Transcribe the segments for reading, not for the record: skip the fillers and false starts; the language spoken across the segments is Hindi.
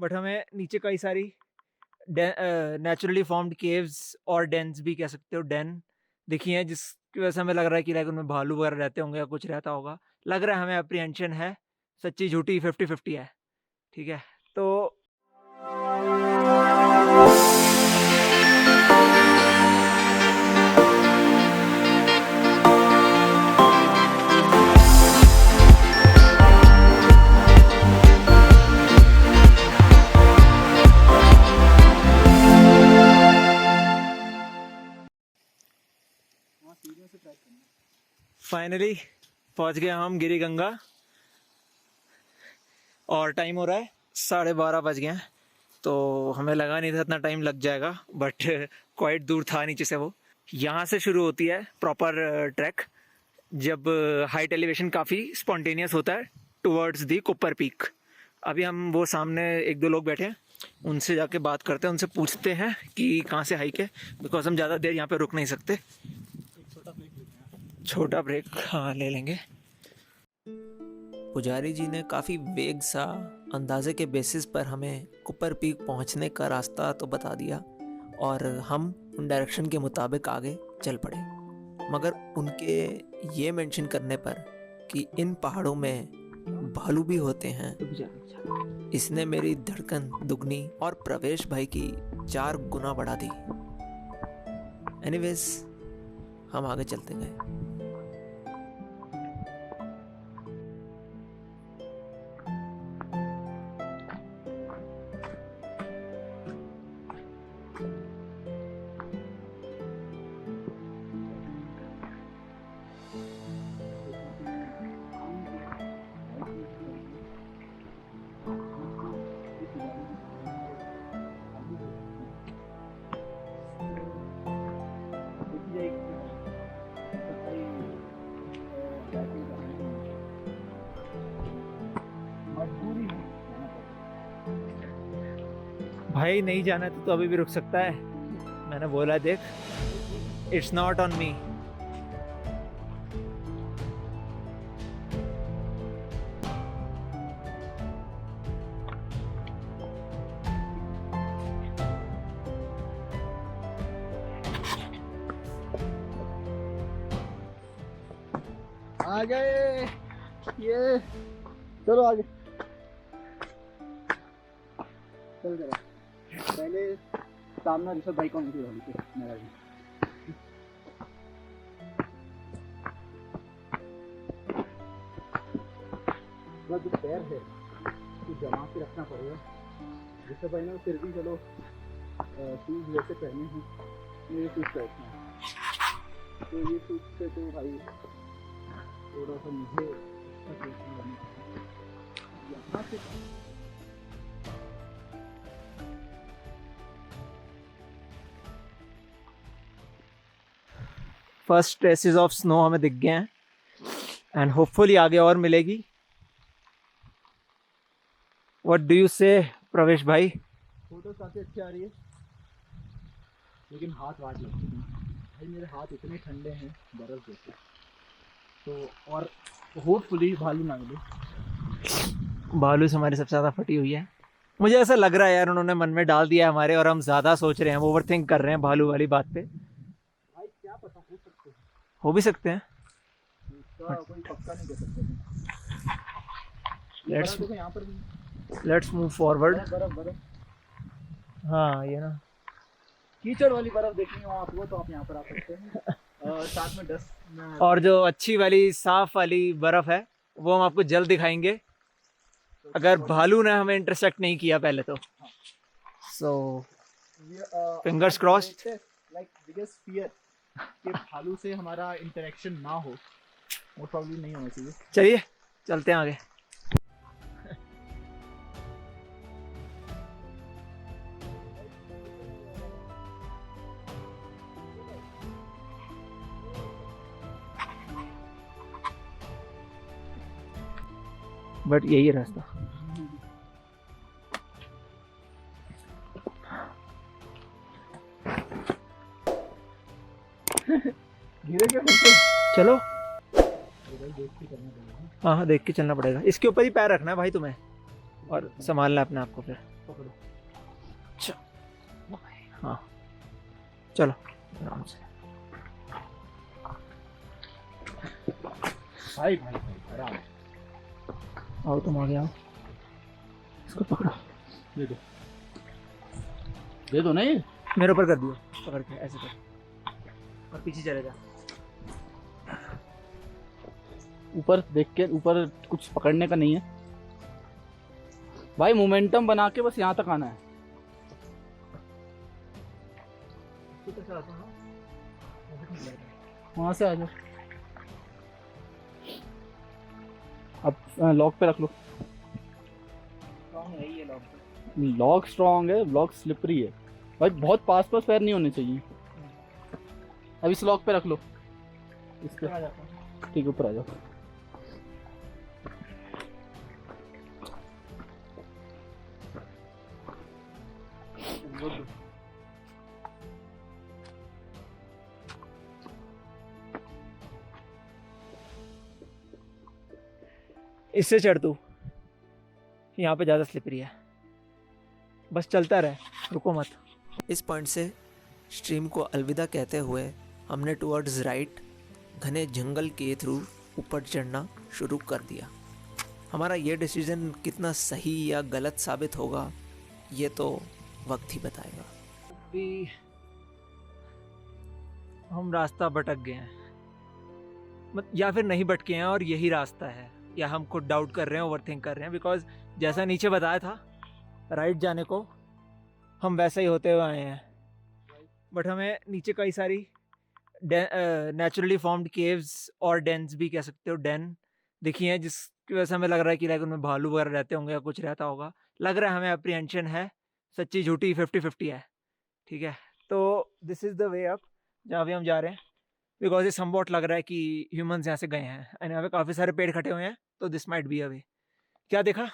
बट हमें नीचे कई सारी नेचुरली फॉर्म्ड केव्स और डेन्स भी कह सकते हो, डेन दिखी हैं, जिसकी वजह से हमें लग रहा है कि लाइक उनमें भालू वगैरह रहते होंगे या कुछ रहता होगा। लग रहा है हमें, अप्रीहेंशन है, सच्ची झूठी 50-50 है। ठीक है, तो फाइनली पहुंच गए हम गिरी गंगा और टाइम हो रहा है 12:30 बज गए हैं। तो हमें लगा नहीं था इतना टाइम लग जाएगा, बट क्वाइट दूर था नीचे से। वो यहाँ से शुरू होती है प्रॉपर ट्रैक, जब हाइट एलिवेशन काफ़ी स्पॉन्टेनियस होता है टुवर्ड्स दी कुपर पीक। अभी हम वो सामने 1-2 लोग बैठे हैं, उनसे जाके बात करते हैं, उनसे पूछते हैं कि कहाँ से हाइक है, बिकॉज हम ज़्यादा देर यहाँ पे रुक नहीं सकते। छोटा ब्रेक हाँ ले लेंगे। पुजारी जी ने काफ़ी वेग सा अंदाजे के बेसिस पर हमें कुपर पीक पहुंचने का रास्ता तो बता दिया और हम उन डायरेक्शन के मुताबिक आगे चल पड़े। मगर उनके ये मेंशन करने पर कि इन पहाड़ों में भालू भी होते हैं, इसने मेरी धड़कन दुगनी और प्रवेश भाई की 4 गुना बढ़ा दी। एनीवेज हम आगे चलते गए। भाई नहीं जाना है तो अभी भी रुक सकता है, मैंने बोला देख, इट्स नॉट ऑन मी। आ गए ये, चलो आगे चल जरा। पहले सामने ऋषभ भाई को नहीं होनी मेरा भी। जो पैर है तो जमा के रखना पड़ेगा। ऋषभ भाई ने फिर भी चलो शूज वैसे पहने हैं, ये शूज पहनते हैं, तो ये शूज से तो भाई थोड़ा सा मुझे यहाँ से फर्स्ट ट्रेसेस ऑफ स्नो हमें दिख गए हैं एंड होपफुली आगे और मिलेगी। व्हाट डू यू से प्रवेश भाई? फोटो काफ़ी अच्छी आ रही है, लेकिन हाथ वाट लगती है भाई, मेरे हाथ इतने ठंडे हैं बर्फ जैसे, तो और होपफुली भालू ना मिले। भालू से हमारी सबसे ज़्यादा फटी हुई है, मुझे ऐसा लग रहा है यार, उन्होंने मन में डाल दिया है हमारे, और हम ज़्यादा सोच रहे हैं, ओवर थिंक कर रहे हैं भालू वाली बात पे। भाई क्या पता, हो सकते हैं, हो भी सकते हैं, इसका कोई पक्का नहीं कह सकते। यहाँ पर लेट्स मूव फॉरवर्ड। बर्फ हाँ ये ना, कीचड़ वाली बर्फ देखनी हो आपको तो आप यहाँ पर आ सकते हैं। साथ में डस्ट और जो अच्छी वाली साफ वाली बर्फ है वो हम आपको जल्द दिखाएंगे, अगर भालू ने हमें इंटरसेक्ट नहीं किया पहले तो। So fingers crossed. Like biggest fear कि भालू से हमारा इंटरेक्शन ना हो, वो प्रॉब्लम नहीं होना चाहिए। चलिए चलते हैं आगे। बट यही है रास्ता। धीरे क्या करते? चलो हाँ हाँ देख के चलना पड़ेगा, इसके ऊपर ही पैर रखना है भाई तुम्हें, और संभालना अपने आप को फिर। पकड़ो। अच्छा हाँ चलो आराम से। भाई भाई भाई आराम। आओ तुम आगे आओ, इसको पकड़ो। दे दो ना ये। मेरे ऊपर कर दियो, पकड़ के ऐसे कर और पीछे चले जा। ऊपर देख के, ऊपर कुछ पकड़ने का नहीं है भाई, मोमेंटम बना के बस यहाँ तक आना है। वहां से आ जाओ। अब लॉक पे रख लो। लॉक स्ट्रॉन्ग है, लॉक स्लिपरी है भाई, बहुत पास पास पैर नहीं होने चाहिए। अब इस लॉक पे रख लो, इस पे। ठीक है ऊपर आ जाओ। इससे चढ़ तू, यहाँ पे ज़्यादा स्लिपरी है, बस चलता रहे, रुको मत। इस पॉइंट से स्ट्रीम को अलविदा कहते हुए हमने टुवर्ड्स राइट घने जंगल के थ्रू ऊपर चढ़ना शुरू कर दिया। हमारा ये डिसीजन कितना सही या गलत साबित होगा ये तो वक्त ही बताएगा। अभी हम रास्ता भटक गए हैं, या फिर नहीं भटके हैं और यही रास्ता है, या हम खुद डाउट कर रहे हैं, ओवरथिंक कर रहे हैं। बिकॉज जैसा नीचे बताया था राइट जाने को, हम वैसे ही होते हुए आए हैं, बट हमें नीचे कई सारी नेचुरली फॉर्म्ड केव्स और डेन्स भी कह सकते हो, डेन दिखी हैं, जिसकी वजह से हमें लग रहा है कि लाइक उनमें भालू वगैरह रहते होंगे या कुछ रहता होगा। लग रहा है हमें, अप्रीहेंशन है, सच्ची झूठी 50-50 है। ठीक है, तो this is the way up जहाँ भी हम जा रहे हैं। बिकॉज ये समवॉट लग रहा है कि ह्यूमंस यहाँ से गए हैं एंड यहाँ पे काफ़ी सारे पेड़ खटे हुए हैं, तो दिस माइट बी अ वे। क्या देखा,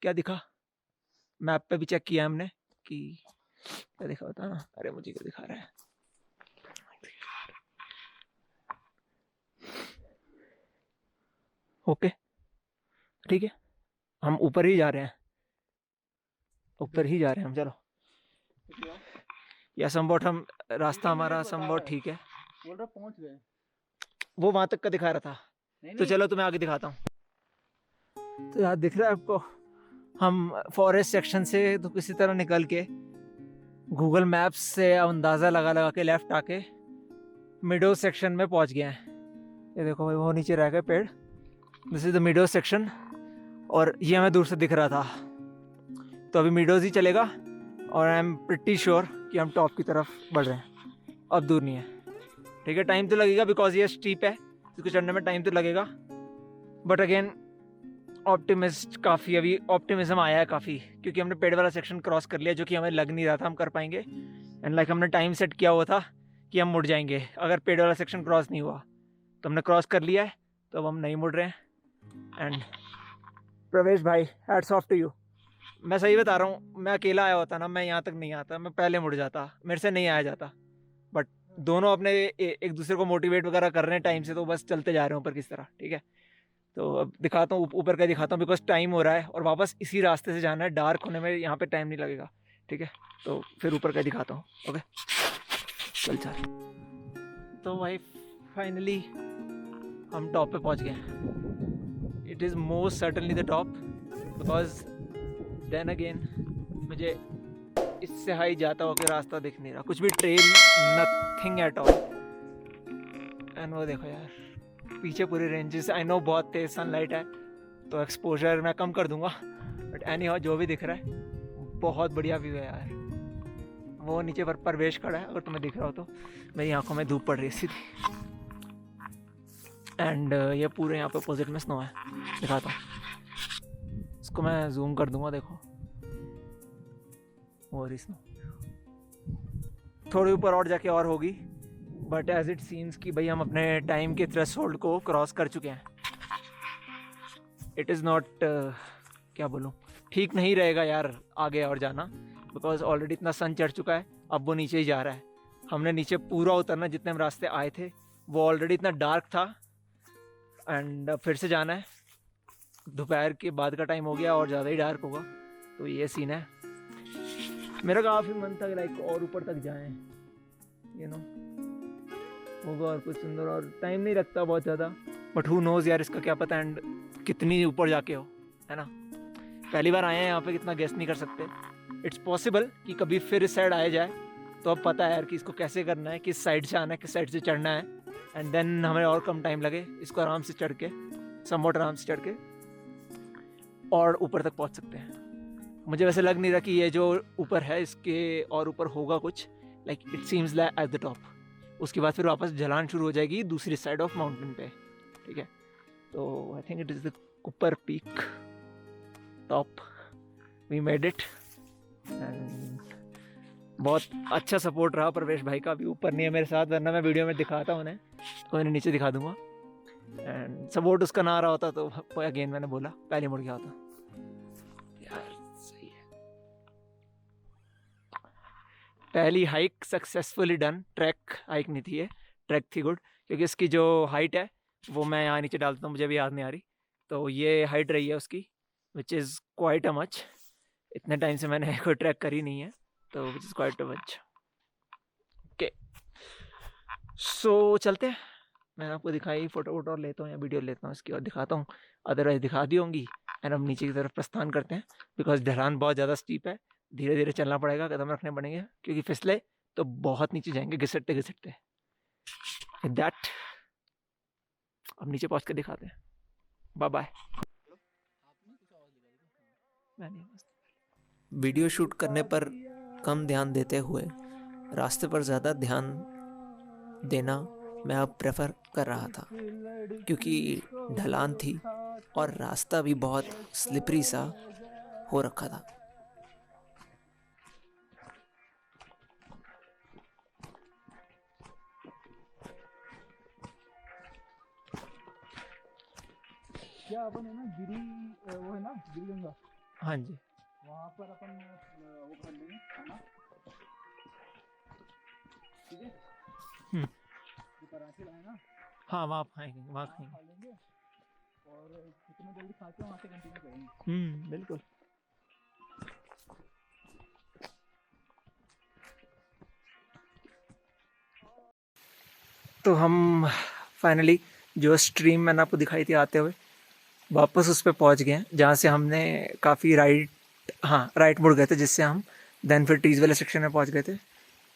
क्या दिखा? मैप पे भी चेक किया हमने कि क्या दिखा होता ना। अरे मुझे क्या दिखा रहा है? ओके ठीक है, हम ऊपर ही जा रहे हैं, ऊपर ही जा रहे हैं हम। चलो या समवॉट हम, रास्ता हमारा समवॉट ठीक है। बोल रहा पहुंच गए, वो वहां तक का दिखा रहा था। तो चलो तुम्हें आगे दिखाता हूँ। तो यार दिख रहा है आपको, हम फॉरेस्ट सेक्शन से तो किसी तरह निकल के गूगल मैप्स से अंदाज़ा लगा लगा के लेफ्ट आके मिडो सेक्शन में पहुंच गए हैं। ये देखो भाई, वो नीचे रह गए पेड़। दिस इज द मिडो सेक्शन, और ये हमें दूर से दिख रहा था। तो अभी मिडोज ही चलेगा, और आई एम प्रिटी श्योर कि हम टॉप की तरफ बढ़ रहे हैं, अब दूर नहीं है। ठीक है, टाइम तो लगेगा बिकॉज ये स्टीप है, इसको चढ़ने में टाइम तो लगेगा, बट अगेन ऑप्टिमिस्ट काफ़ी, अभी ऑप्टिमिज्म आया है काफ़ी, क्योंकि हमने पेड़ वाला सेक्शन क्रॉस कर लिया जो कि हमें लग नहीं रहा था हम कर पाएंगे। एंड लाइक हमने टाइम सेट किया हुआ था कि हम मुड़ जाएंगे अगर पेड़ वाला सेक्शन क्रॉस नहीं हुआ, तो हमने क्रॉस कर लिया है, तो अब हम नहीं मुड़ रहे हैं। एंड प्रवेश भाई, हैट्स ऑफ टू यू। मैं सही बता रहा हूँ, मैं अकेला आया होता ना, मैं यहाँ तक नहीं आता, मैं पहले मुड़ जाता, मेरे से नहीं आया जाता। बट दोनों अपने एक दूसरे को मोटिवेट वगैरह कर रहे हैं टाइम से, तो बस चलते जा रहे हैं ऊपर किस तरह। ठीक है, तो अब दिखाता हूँ, ऊपर का दिखाता हूँ, बिकॉज टाइम हो रहा है और वापस इसी रास्ते से जाना है, डार्क होने में यहाँ पे टाइम नहीं लगेगा। ठीक है, तो फिर ऊपर का दिखाता हूँ। ओके चल चल। तो भाई फाइनली हम टॉप पे पहुँच गए। It is most certainly the top, because then again मुझे इससे हाई जाता हो कि रास्ता दिख नहीं रहा, कुछ भी trail, nothing at all. And वो देखो यार, पीछे पूरे रेंजेस, आई नो बहुत तेज सनलाइट है तो एक्सपोजर मैं कम कर दूंगा, बट एनी हाउ जो भी दिख रहा है बहुत बढ़िया व्यू है यार। वो नीचे पर प्रवेश खड़ा है, अगर तुम्हें दिख रहा हो तो, मेरी आंखों में धूप पड़ रही है सीधी। एंड ये पूरे यहाँ पे अपोजिट में स्नो है, दिखाता हूँ, इसको मैं जूम कर दूंगा, देखो वो रही स्नो। थोड़ी ऊपर और जाके और होगी, बट एज इट सीम्स कि भाई हम अपने टाइम के थ्रेशोल्ड को क्रॉस कर चुके हैं। इट इज़ नॉट, क्या बोलूँ, ठीक नहीं रहेगा यार आगे और जाना, बिकॉज ऑलरेडी इतना सन चढ़ चुका है, अब वो नीचे ही जा रहा है। हमने नीचे पूरा उतरना, जितने हम रास्ते आए थे वो ऑलरेडी इतना डार्क था, एंड फिर से जाना है। दोपहर के बाद का टाइम हो गया और ज़्यादा ही डार्क होगा, तो ये सीन है। मेरा काफ़ी मन था कि लाइक और ऊपर तक जाएं, यू नो, होगा और कुछ सुंदर, और टाइम नहीं लगता बहुत ज़्यादा, बट हु नोज़ यार, इसका क्या पता एंड कितनी ऊपर जाके हो, है ना। पहली बार आए हैं यहाँ पे, कितना गेस नहीं कर सकते। इट्स पॉसिबल कि कभी फिर इस साइड आया जाए, तो अब पता है यार कि इसको कैसे करना है, किस साइड से आना है, किस साइड से चढ़ना है, एंड देन हमें और कम टाइम लगे, इसको आराम से चढ़ के, समवॉट आराम से चढ़ के और ऊपर तक पहुँच सकते हैं। मुझे वैसे लग नहीं रहा कि ये जो ऊपर है इसके और ऊपर होगा कुछ, like it seems like at the top. उसके बाद फिर वापस ढलान शुरू हो जाएगी दूसरी साइड ऑफ माउंटेन पे, ठीक है। तो I think it is the cooper peak top, we made it. And बहुत अच्छा सपोर्ट रहा प्रवेश भाई का, भी ऊपर नहीं है मेरे साथ, वरना मैं वीडियो में दिखाता उन्हें, तो उन्हें नीचे दिखा दूंगा। एंड सपोर्ट उसका ना आ रहा होता तो अगेन मैंने बोला पहले मुड़ गया होता यार। सही है, पहली hike successfully done. Track hike नहीं थी ये, ट्रैक थी गुड, क्योंकि इसकी जो हाइट है वो मैं यहाँ नीचे डालता हूँ, मुझे भी याद नहीं आ रही, तो ये हाइट रही है उसकी, which is quite a much. इतने टाइम से मैंने कोई ट्रैक करी नहीं है, तो which is quite a much. Okay, so चलते हैं। मैंने आपको दिखाई, फोटो वोटो लेता हूँ या वीडियो लेता हूँ इसकी और दिखाता हूँ, अदरवाइज दिखा दी होंगी। एंड अब नीचे की तरफ प्रस्थान करते हैं, बिकॉज ढलान बहुत ज़्यादा स्टीप है, धीरे धीरे चलना पड़ेगा, कदम रखने पड़ेंगे, क्योंकि फिसले तो बहुत नीचे जाएंगे घिसटते घिसटते। दैट अब नीचे पहुँच कर दिखाते हैं। Bye bye. वीडियो शूट करने पर कम ध्यान देते हुए रास्ते पर ज़्यादा ध्यान देना मैं अब प्रेफर कर रहा था, क्योंकि ढलान थी और रास्ता भी बहुत स्लिपरी सा हो रखा था। क्या अपन है ना गिरी, वो है ना गिरी गंगा, हाँ जी, वहाँ पर अपन वो कर लेंगे खाना, ठीक है। जो पराठे लाए ना, हाँ वहाँ खाएंगे, वहाँ खाएंगे। खा लेंगे और जितना जल्दी खाते हैं वहाँ से कंटिन्यू करेंगे। बिल्कुल। तो हम फाइनली जो स्ट्रीम मैंने आपको दिखाई थी आते हुए, वापस उस पर पहुँच गए हैं जहाँ से हमने काफ़ी राइट मुड़ गए थे, जिससे हम देन फिर टीज वाले सेक्शन में पहुँच गए थे।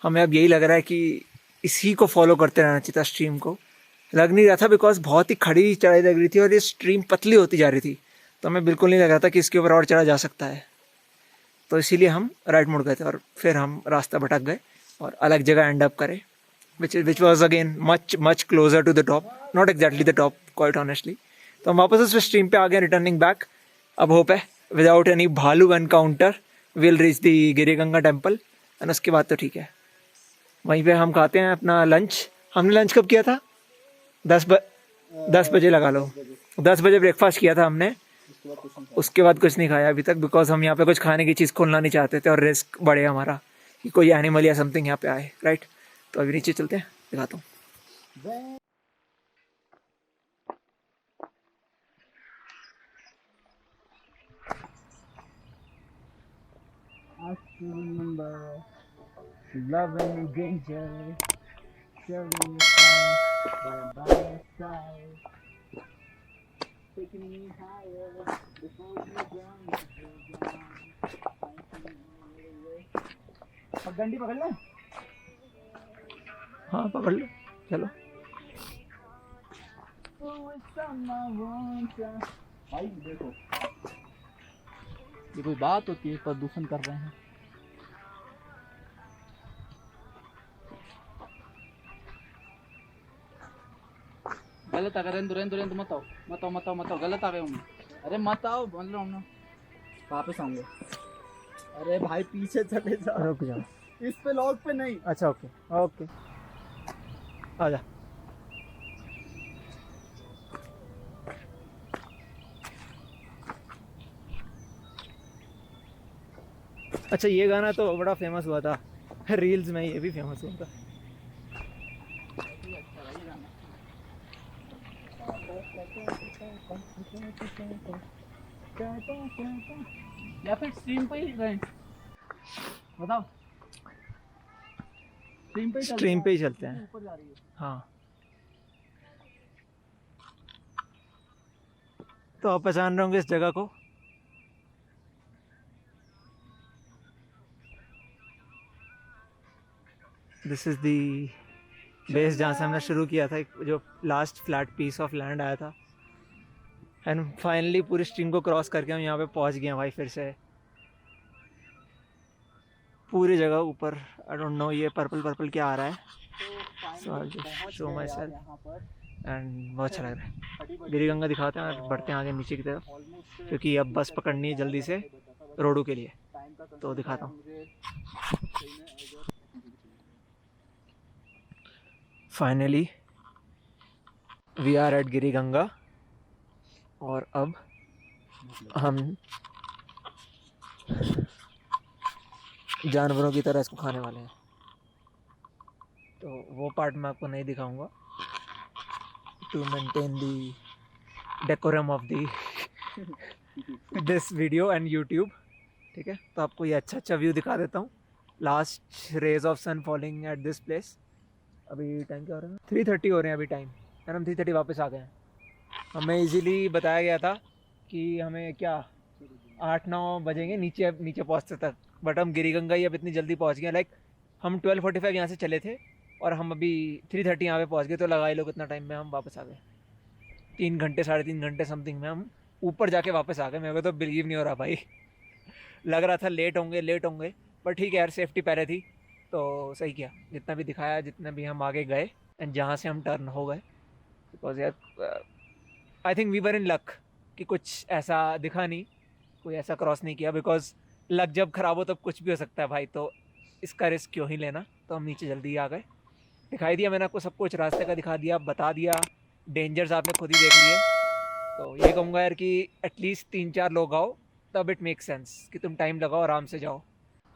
हमें अब यही लग रहा है कि इसी को फॉलो करते रहना चाहिए था स्ट्रीम को। लग नहीं रहा था बिकॉज बहुत ही खड़ी चढ़ाई लग रही थी और ये स्ट्रीम पतली होती जा रही थी, तो हमें बिल्कुल नहीं लग रहा था कि इसके ऊपर और चढ़ा जा सकता है। तो इसीलिए हम राइट मुड़ गए थे और फिर हम रास्ता भटक गए और अलग जगह एंड अप करे, which was again much closer to the top, not exactly the top quite honestly। तो हम वापस उस स्ट्रीम पे आ गए, रिटर्निंग बैक। अब होप है विदाउट एनी भालू encounter will reach the Giri Ganga temple, and उसके बाद तो ठीक है। वहीं पे हम खाते हैं अपना लंच। हमने लंच कब किया था? 10 बजे लगा लो, 10 बजे ब्रेकफास्ट किया था हमने, उसके बाद कुछ नहीं खाया अभी तक, बिकॉज हम यहाँ पे कुछ खाने की चीज़ खोलना नहीं चाहते थे और रिस्क बढ़े हमारा कि कोई एनिमल या समथिंग यहाँ पे आए, राइट। तो अभी नीचे चलते हैं, दिखाता हूँ। I still remember loving and danger, sharing the sun, by your side, taking me higher before you drown. अब डंडी पकड़ ले। हाँ पकड़ लो, चलो। भाई देखो, ये कोई बात होती है? प्रदूषण कर रहे हैं। गलत आ गए, रेंदो मत आओ, गलत आ गए हम। अरे मत आओ, बोल रहा हूँ ना, वापस आऊंगे। अरे भाई पीछे चले जाओ, रुक जाओ, इस पे लॉक पे नहीं। अच्छा ओके ओके, आ जा। अच्छा ये गाना तो बड़ा फेमस हुआ था रील्स में, ये भी फेमस हुआ था। या फिर स्ट्रीम पे ही रहें? बताओ, स्ट्रीम पे ही चलते हैं। स्ट्रीम पे ही चलते हैं। ऊपर जा रही है। हाँ, तो आप पहचान रहे होंगे इस जगह को। दिस इज़ दी बेस जहाँ से हमने शुरू किया था, एक जो last flat piece of land आया था। एंड फाइनली पूरी स्ट्रीम को क्रॉस करके हम यहाँ पे पहुँच गए हैं भाई फिर से। पूरी जगह ऊपर, आई डोंट नो ये पर्पल पर्पल क्या आ रहा है, तो So I'll just पहुंच show गए यार myself. यहाँ पर। एंड बहुत अच्छा लग रहा है। 30 बजे गिरी गंगा दिखाते हैं और बढ़ते हैं आगे नीचे की तरफ, almost क्योंकि अब बस पकड़नी है जल्दी से रोडू के लिए। टाइम का तो दिखाता हूँ। मुझे सही में अगर finally we are eight Giri Ganga और अब हम जानवरों की तरह इसको खाने वाले हैं। तो वो पार्ट मैं आपको नहीं दिखाऊंगा to maintain the decorum of the this video and YouTube. ठीक है, तो आपको ये अच्छा व्यू दिखा देता हूँ। Last rays of sun falling at this place. अभी टाइम क्या हो रहा है? 3:30 हो रहे हैं अभी टाइम, एंड हम 3:30 वापस आ गए हैं। हमें इजीली बताया गया था कि हमें क्या 8-9 बजेंगे नीचे पहुँचते तक, बट हम गिरी गंगा ही अब इतनी जल्दी पहुँच गए। लाइक हम 12:45 यहाँ से चले थे और हम अभी 3:30 यहाँ पे पहुँच गए। तो लगा ही लो कितना टाइम में हम वापस आ गए। 3 घंटे 3.5 घंटे समथिंग में हम ऊपर जाके वापस आ गए। मेरे को तो बिलीव नहीं हो रहा भाई। लग रहा था लेट होंगे, पर ठीक है यार, सेफ्टी पहले थी तो सही किया। जितना भी दिखाया, जितना भी हम आगे गए एंड जहाँ से हम टर्न हो गए, बिकॉज यार I think we were in luck कि कुछ ऐसा दिखा नहीं, कोई ऐसा क्रॉस नहीं किया। बिकॉज लक जब ख़राब हो तब कुछ भी हो सकता है भाई, तो इसका रिस्क क्यों ही लेना। तो हम नीचे जल्दी आ गए। दिखाई दिया मैंने आपको सब कुछ, रास्ते का दिखा दिया, बता दिया, डेंजर्स आपने खुद ही देख लिए। तो ये कहूँगा यार कि एटलीस्ट 3-4 लोग आओ, तब इट मेक सेंस कि तुम टाइम लगाओ, आराम से जाओ।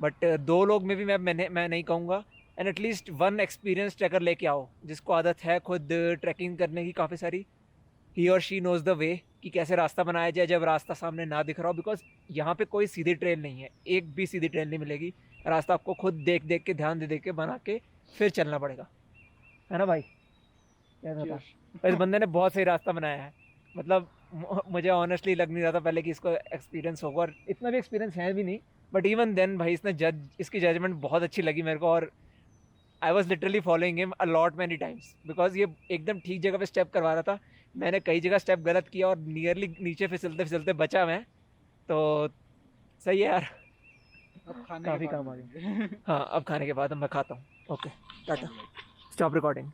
बट 2 लोग में भी मैं नहीं कहूँगा। एंड एटलीस्ट 1 एक्सपीरियंस ट्रैकर लेके आओ, जिसको आदत है खुद ट्रैकिंग करने की काफ़ी सारी। ही और शी नोज़ द वे कि कैसे रास्ता बनाया जाए जब रास्ता सामने ना दिख रहा हो। बिकॉज यहाँ पे कोई सीधी ट्रेन नहीं है, एक भी सीधी ट्रेन नहीं मिलेगी। रास्ता आपको खुद देख के, ध्यान दे के बना के फिर चलना पड़ेगा, है ना भाई? क्या था? इस बंदे ने बहुत सही रास्ता बनाया है। मतलब मुझे ऑनेस्टली लग नहीं रहा था पहले कि इसको एक्सपीरियंस होगा, और इतना भी एक्सपीरियंस है भी नहीं। बट इवन देन भाई इसकी जजमेंट बहुत अच्छी लगी मेरे को। और I was literally following him a lot many times, because ये एकदम ठीक जगह पे स्टेप करवा रहा था। मैंने कई जगह स्टेप गलत किया और नियरली नीचे फिसलते बचा मैं। तो सही है यार, अब खाने काफ़ी के बाद काम आ गया। हाँ, अब खाने के बाद मैं खाता हूँ। Okay, Tata, stop recording.